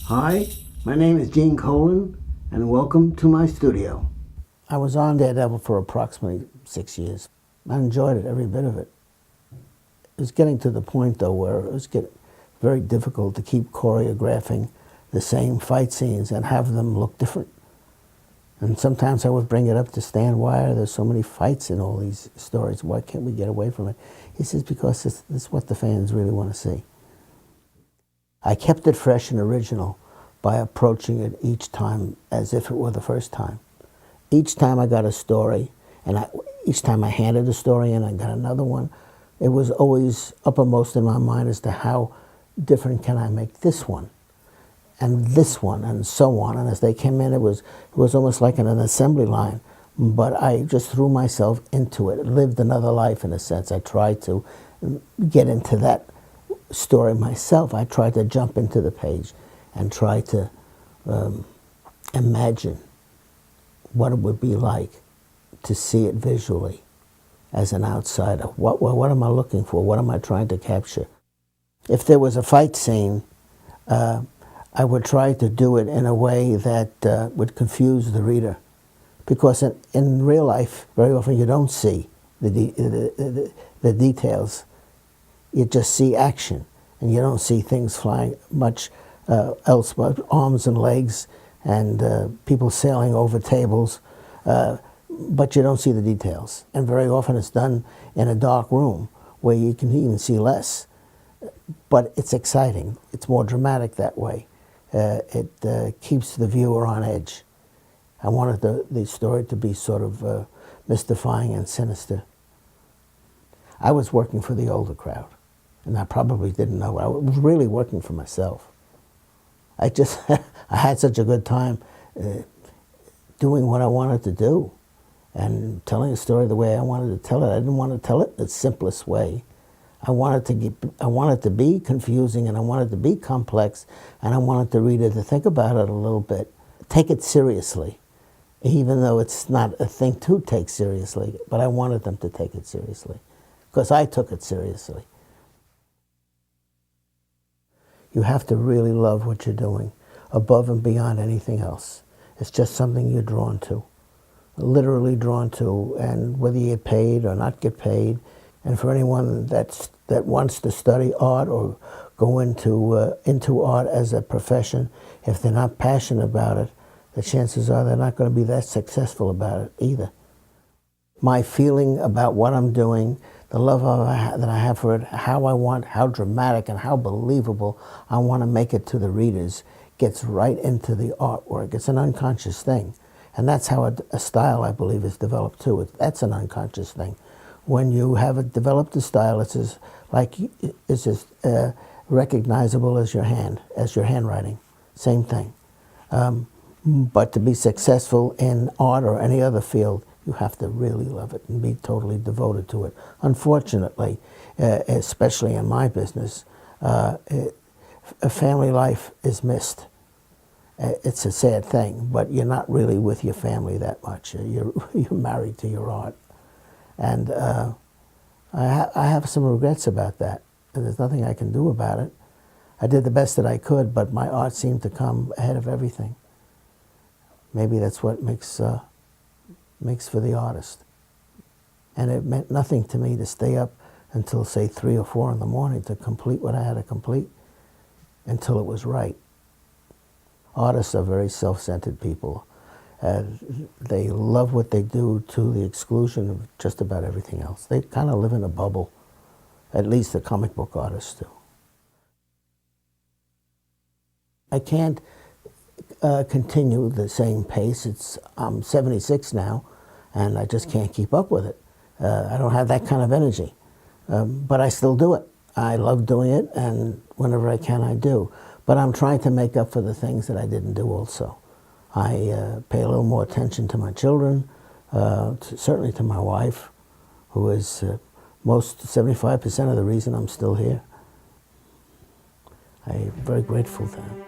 Hi, my name is Gene Colan, and welcome to my studio. I was on Daredevil for approximately 6 years. I enjoyed it, every bit of it. It was getting to the point, though, where it was getting very difficult to keep choreographing the same fight scenes and have them look different. And sometimes I would bring it up to Stan, why are there so many fights in all these stories? Why can't we get away from it? He says, because this is what the fans really want to see. I kept it fresh and original by approaching it each time as if it were the first time. Each time I got a story, and each time I handed a story and I got another one, it was always uppermost in my mind as to how different can I make this one, and this one, and so on. And as they came in, it was almost like an assembly line. But I just threw myself into it, lived another life in a sense. I tried to get into that story myself. I tried to jump into the page and try to imagine what it would be like to see it visually as an outsider. What am I looking for? What am I trying to capture? If there was a fight scene, I would try to do it in a way that would confuse the reader. Because in real life, very often you don't see the details. You just see action, and you don't see things flying much else but arms and legs and people sailing over tables, but you don't see the details. And very often it's done in a dark room where you can even see less. But it's exciting. It's more dramatic that way. It keeps the viewer on edge. I wanted the story to be sort of mystifying and sinister. I was working for the older crowd, and I probably didn't know it. I was really working for myself. I had such a good time doing what I wanted to do and telling a story the way I wanted to tell it. I didn't want to tell it the simplest way. I wanted to be confusing, and I wanted to be complex, and I wanted the reader to think about it a little bit, take it seriously, even though it's not a thing to take seriously, but I wanted them to take it seriously, because I took it seriously. You have to really love what you're doing, above and beyond anything else. It's just something you're drawn to, literally drawn to, and whether you get paid or not get paid. And for anyone that wants to study art or go into art as a profession, if they're not passionate about it, the chances are they're not going to be that successful about it either. My feeling about what I'm doing, the love that I have for it, how dramatic and how believable I want to make it to the readers, gets right into the artwork. It's an unconscious thing. And that's how a style, I believe, is developed too. That's an unconscious thing. When you have developed a style, it's as recognizable as your handwriting. Same thing. But to be successful in art or any other field, you have to really love it and be totally devoted to it. Unfortunately, especially in my business, a family life is missed. It's a sad thing, but you're not really with your family that much. You're married to your art. And I have some regrets about that, and there's nothing I can do about it. I did the best that I could, but my art seemed to come ahead of everything. Maybe that's what makes for the artist. And it meant nothing to me to stay up until, say, 3 or 4 in the morning to complete what I had to complete until it was right. Artists are very self-centered people. They love what they do to the exclusion of just about everything else. They kind of live in a bubble, at least the comic book artists do. I can't continue the same pace. I'm 76 now, and I just can't keep up with it. I don't have that kind of energy, but I still do it. I love doing it, and whenever I can, I do. But I'm trying to make up for the things that I didn't do also. I pay a little more attention to my children, certainly to my wife, who is 75% of the reason I'm still here. I'm very grateful to her.